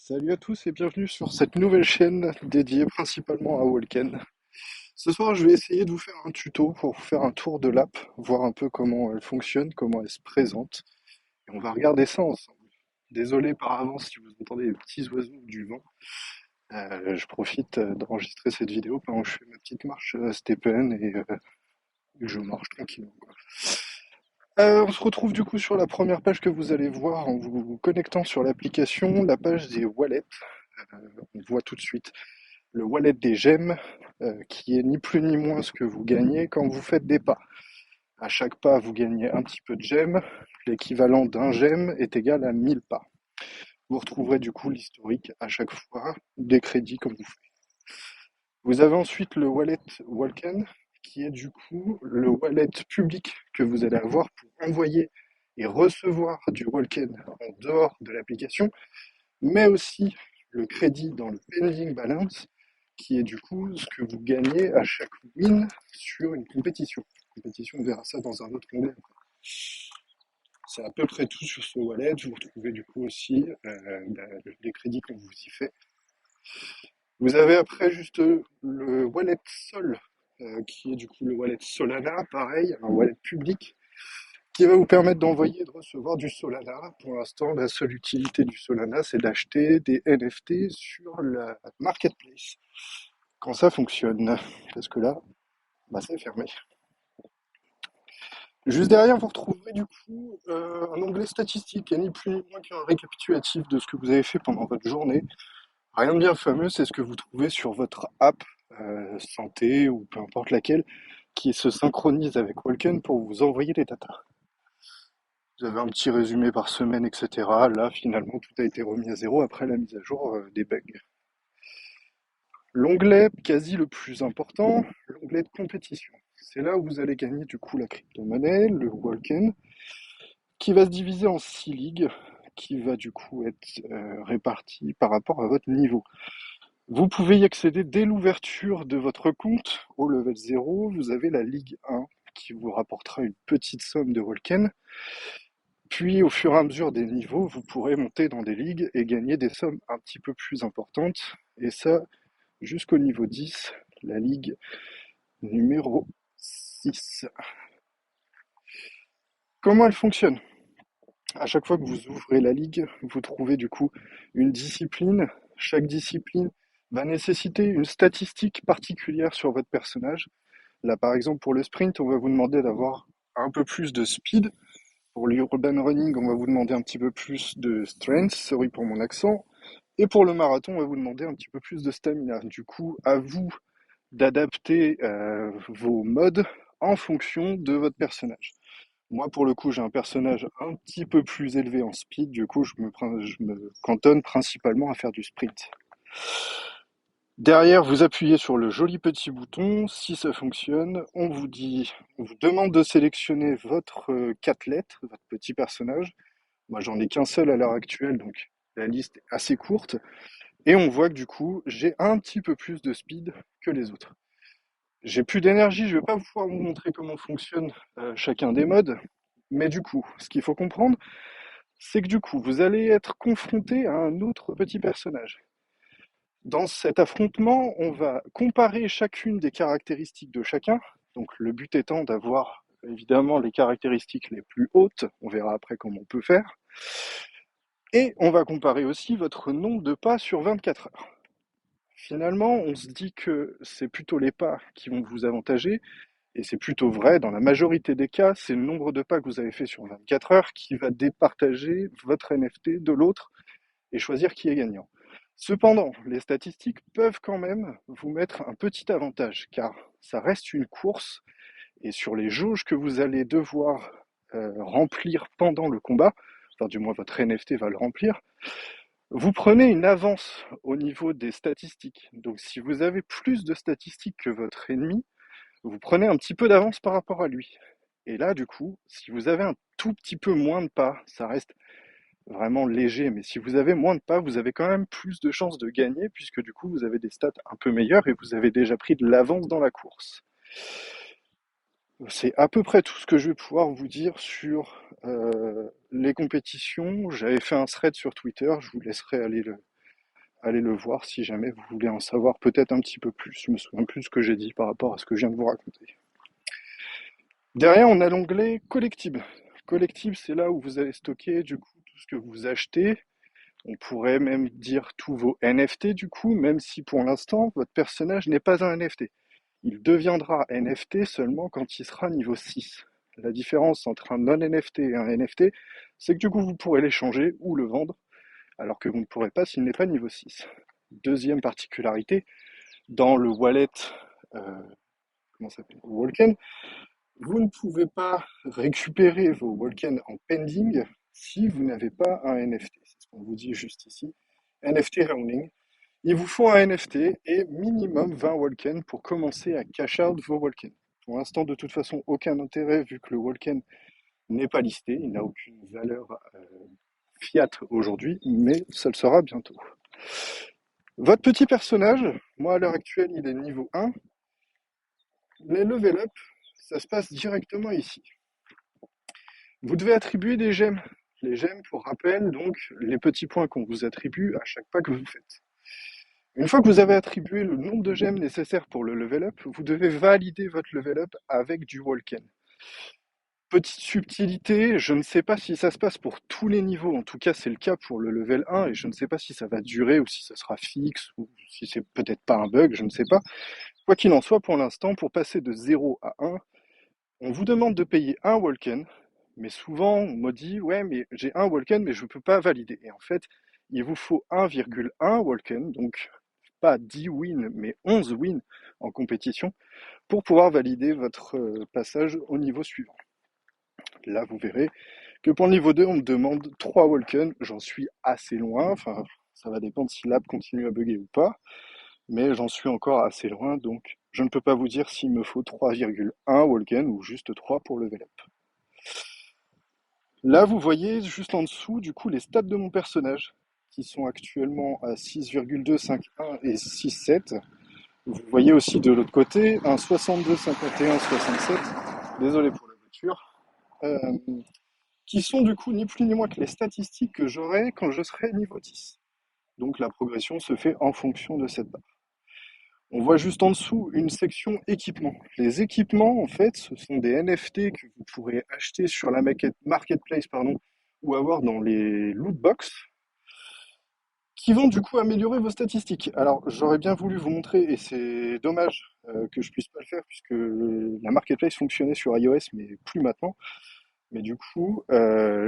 Salut à tous et bienvenue sur cette nouvelle chaîne dédiée principalement à Walken. Ce soir, je vais essayer de vous faire un tuto pour vous faire un tour de l'app, voir un peu comment elle fonctionne, comment elle se présente. Et on va regarder ça ensemble. Désolé par avance si vous entendez les petits oiseaux ou du vent. Je profite d'enregistrer cette vidéo pendant que je fais ma petite marche stephen et je marche tranquillement, quoi. On se retrouve du coup sur la première page que vous allez voir en vous connectant sur l'application, la page des wallets. On voit tout de suite le wallet des gemmes, qui est ni plus ni moins ce que vous gagnez quand vous faites des pas. À chaque pas, vous gagnez un petit peu de gemmes. L'équivalent d'un gemme est égal à 1000 pas. Vous retrouverez du coup l'historique à chaque fois des crédits comme vous faites. Vous avez ensuite le wallet Walken, qui est du coup le wallet public que vous allez avoir pour envoyer et recevoir du Walken en dehors de l'application, mais aussi le crédit dans le pending balance, qui est du coup ce que vous gagnez à chaque win sur une compétition. On verra ça dans un autre onglet. C'est à peu près tout sur ce wallet. Vous retrouvez du coup aussi les crédits qu'on vous y fait. Vous avez après juste le wallet Sol, qui est du coup le wallet Solana, pareil, un wallet public, qui va vous permettre d'envoyer et de recevoir du Solana. Pour l'instant, la seule utilité du Solana, c'est d'acheter des NFT sur la marketplace. Quand ça fonctionne, parce que là, bah, c'est fermé. Juste derrière, vous retrouverez du coup un onglet statistique, et ni plus ni moins qu'un récapitulatif de ce que vous avez fait pendant votre journée. Rien de bien fameux, c'est ce que vous trouvez sur votre app santé ou peu importe laquelle, qui se synchronise avec Walken pour vous envoyer les datas. Vous avez un petit résumé par semaine, etc. Là, finalement, tout a été remis à zéro après la mise à jour des bugs. L'onglet quasi le plus important, l'onglet de compétition. C'est là où vous allez gagner du coup la crypto-monnaie, le Walken, qui va se diviser en 6 ligues, qui va du coup être répartie par rapport à votre niveau. Vous pouvez y accéder dès l'ouverture de votre compte au level 0. Vous avez la Ligue 1 qui vous rapportera une petite somme de Walken. Puis, au fur et à mesure des niveaux, vous pourrez monter dans des ligues et gagner des sommes un petit peu plus importantes. Et ça, jusqu'au niveau 10, la ligue numéro 6. Comment elle fonctionne? À chaque fois que vous ouvrez la ligue, vous trouvez du coup une discipline. Chaque discipline va nécessiter une statistique particulière sur votre personnage. Là, par exemple, pour le sprint, on va vous demander d'avoir un peu plus de speed. Pour l'urban running, on va vous demander un petit peu plus de strength, sorry pour mon accent. Et pour le marathon, on va vous demander un petit peu plus de stamina. Du coup, à vous d'adapter vos modes en fonction de votre personnage. Moi, pour le coup, j'ai un personnage un petit peu plus élevé en speed, du coup, je me cantonne principalement à faire du sprint. Derrière, vous appuyez sur le joli petit bouton. Si ça fonctionne, on vous demande de sélectionner votre 4 lettres, votre petit personnage. Moi, j'en ai qu'un seul à l'heure actuelle, donc la liste est assez courte. Et on voit que du coup, j'ai un petit peu plus de speed que les autres. J'ai plus d'énergie, je vais pas pouvoir vous montrer comment fonctionne chacun des modes. Mais du coup, ce qu'il faut comprendre, c'est que du coup, vous allez être confronté à un autre petit personnage. Dans cet affrontement, on va comparer chacune des caractéristiques de chacun. Donc le but étant d'avoir évidemment les caractéristiques les plus hautes. On verra après comment on peut faire. Et on va comparer aussi votre nombre de pas sur 24 heures. Finalement, on se dit que c'est plutôt les pas qui vont vous avantager, et c'est plutôt vrai, dans la majorité des cas, c'est le nombre de pas que vous avez fait sur 24 heures qui va départager votre NFT de l'autre et choisir qui est gagnant. Cependant, les statistiques peuvent quand même vous mettre un petit avantage, car ça reste une course, et sur les jauges que vous allez devoir remplir pendant le combat, enfin du moins votre NFT va le remplir, vous prenez une avance au niveau des statistiques. Donc si vous avez plus de statistiques que votre ennemi, vous prenez un petit peu d'avance par rapport à lui. Et là, du coup, si vous avez un tout petit peu moins de pas, ça reste vraiment léger, mais si vous avez moins de pas, vous avez quand même plus de chances de gagner, puisque du coup, vous avez des stats un peu meilleures et vous avez déjà pris de l'avance dans la course. C'est à peu près tout ce que je vais pouvoir vous dire sur les compétitions. J'avais fait un thread sur Twitter, je vous laisserai aller allez le voir si jamais vous voulez en savoir peut-être un petit peu plus. Je me souviens plus de ce que j'ai dit par rapport à ce que je viens de vous raconter. Derrière, on a l'onglet Collectible. Collectible, c'est là où vous allez stocker du coup tout ce que vous achetez. On pourrait même dire tous vos NFT du coup, même si pour l'instant, votre personnage n'est pas un NFT. Il deviendra NFT seulement quand il sera niveau 6. La différence entre un non-NFT et un NFT, c'est que du coup, vous pourrez l'échanger ou le vendre, alors que vous ne pourrez pas s'il n'est pas niveau 6. Deuxième particularité, dans le wallet, euh, comment ça s'appelle, Walken, vous ne pouvez pas récupérer vos Walken en pending si vous n'avez pas un NFT. C'est ce qu'on vous dit juste ici. NFT rounding. Il vous faut un NFT et minimum 20 Walken pour commencer à cash out vos Walken. Pour l'instant, de toute façon, aucun intérêt vu que le Walken n'est pas listé. Il n'a aucune valeur fiat aujourd'hui, mais ça le sera bientôt. Votre petit personnage, moi à l'heure actuelle, il est niveau 1. Les level up, ça se passe directement ici. Vous devez attribuer des gemmes. Les gemmes, pour rappel, donc les petits points qu'on vous attribue à chaque pas que vous faites. Une fois que vous avez attribué le nombre de gemmes nécessaires pour le level up, vous devez valider votre level up avec du Walken. Petite subtilité, je ne sais pas si ça se passe pour tous les niveaux, en tout cas c'est le cas pour le level 1 et je ne sais pas si ça va durer ou si ça sera fixe ou si c'est peut-être pas un bug, je ne sais pas. Quoi qu'il en soit, pour l'instant, pour passer de 0 à 1, on vous demande de payer un Walken, mais souvent on me dit ouais mais j'ai un Walken mais je ne peux pas valider. Et en fait, il vous faut 1,1 Walken, donc pas 10 wins mais 11 wins en compétition pour pouvoir valider votre passage au niveau suivant. Là, vous verrez que pour le niveau 2, on me demande 3 Walken. J'en suis assez loin. Enfin, ça va dépendre si l'app continue à bugger ou pas. Mais j'en suis encore assez loin. Donc, je ne peux pas vous dire s'il me faut 3,1 Walken ou juste 3 pour level up. Là, vous voyez juste en dessous, du coup, les stats de mon personnage qui sont actuellement à 6,251 et 6,7. Vous voyez aussi de l'autre côté un 62, 51, 67. Désolé pour la voiture. Euh, qui sont du coup ni plus ni moins que les statistiques que j'aurai quand je serai niveau 10. Donc la progression se fait en fonction de cette barre. On voit juste en dessous une section équipements. Les équipements, en fait, ce sont des NFT que vous pourrez acheter sur la marketplace ou avoir dans les loot box qui vont du coup améliorer vos statistiques. Alors j'aurais bien voulu vous montrer, et c'est dommage que je puisse pas le faire puisque la marketplace fonctionnait sur iOS mais plus maintenant. Mais du coup,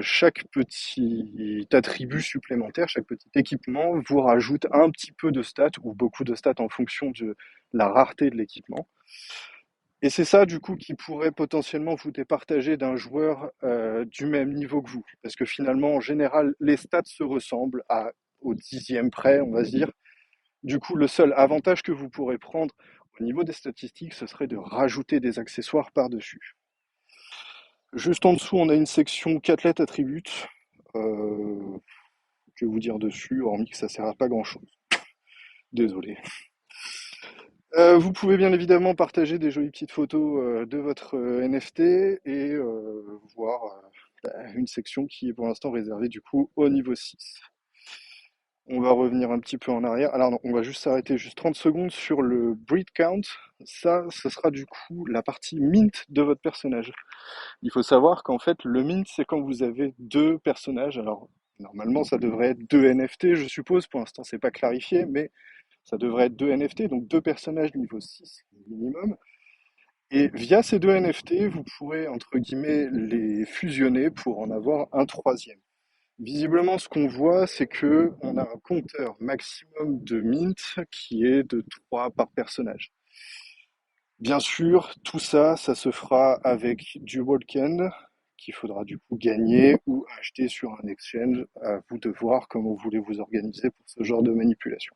chaque petit attribut supplémentaire, chaque petit équipement vous rajoute un petit peu de stats ou beaucoup de stats en fonction de la rareté de l'équipement. Et c'est ça, du coup, qui pourrait potentiellement vous départager d'un joueur du même niveau que vous. Parce que finalement, en général, les stats se ressemblent au dixième près, on va se dire. Du coup, le seul avantage que vous pourrez prendre au niveau des statistiques, ce serait de rajouter des accessoires par-dessus. Juste en dessous, on a une section 4 lettres attributes. Euh, que vous dire dessus, hormis que ça sert à pas grand-chose. Désolé. Vous pouvez bien évidemment partager des jolies petites photos de votre NFT et voir une section qui est pour l'instant réservée du coup au niveau 6. On va revenir un petit peu en arrière. Alors non, on va juste s'arrêter juste 30 secondes sur le breed count. Ça, ce sera du coup la partie mint de votre personnage. Il faut savoir qu'en fait, le mint, c'est quand vous avez deux personnages. Alors, normalement, ça devrait être deux NFT, je suppose. Pour l'instant, c'est pas clarifié, mais ça devrait être deux NFT, donc deux personnages niveau 6 minimum. Et via ces deux NFT, vous pourrez, entre guillemets, les fusionner pour en avoir un troisième. Visiblement, ce qu'on voit, c'est que on a un compteur maximum de mint qui est de 3 par personnage. Bien sûr, tout ça, ça se fera avec du Walken qu'il faudra du coup gagner ou acheter sur un exchange. À vous de voir comment vous voulez vous organiser pour ce genre de manipulation.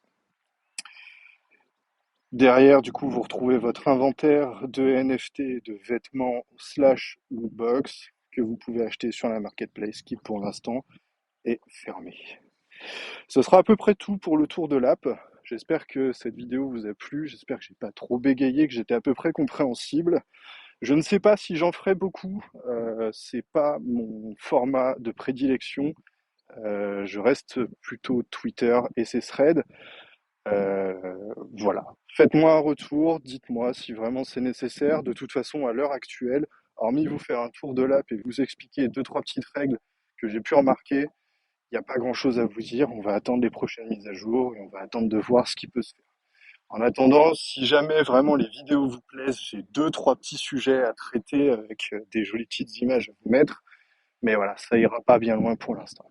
Derrière, du coup, vous retrouvez votre inventaire de NFT, de vêtements slash lootbox que vous pouvez acheter sur la marketplace qui pour l'instant est fermée. Ce sera à peu près tout pour le tour de l'app. J'espère que cette vidéo vous a plu, j'espère que j'ai pas trop bégayé, que j'étais à peu près compréhensible. Je ne sais pas si j'en ferai beaucoup, c'est pas mon format de prédilection. Je reste plutôt Twitter et ses threads. Voilà. Faites-moi un retour, dites-moi si vraiment c'est nécessaire. De toute façon, à l'heure actuelle, hormis vous faire un tour de l'app et vous expliquer deux, trois petites règles que j'ai pu remarquer, il n'y a pas grand-chose à vous dire. On va attendre les prochaines mises à jour et on va attendre de voir ce qui peut se faire. En attendant, si jamais vraiment les vidéos vous plaisent, j'ai deux, trois petits sujets à traiter avec des jolies petites images à vous mettre. Mais voilà, ça ira pas bien loin pour l'instant.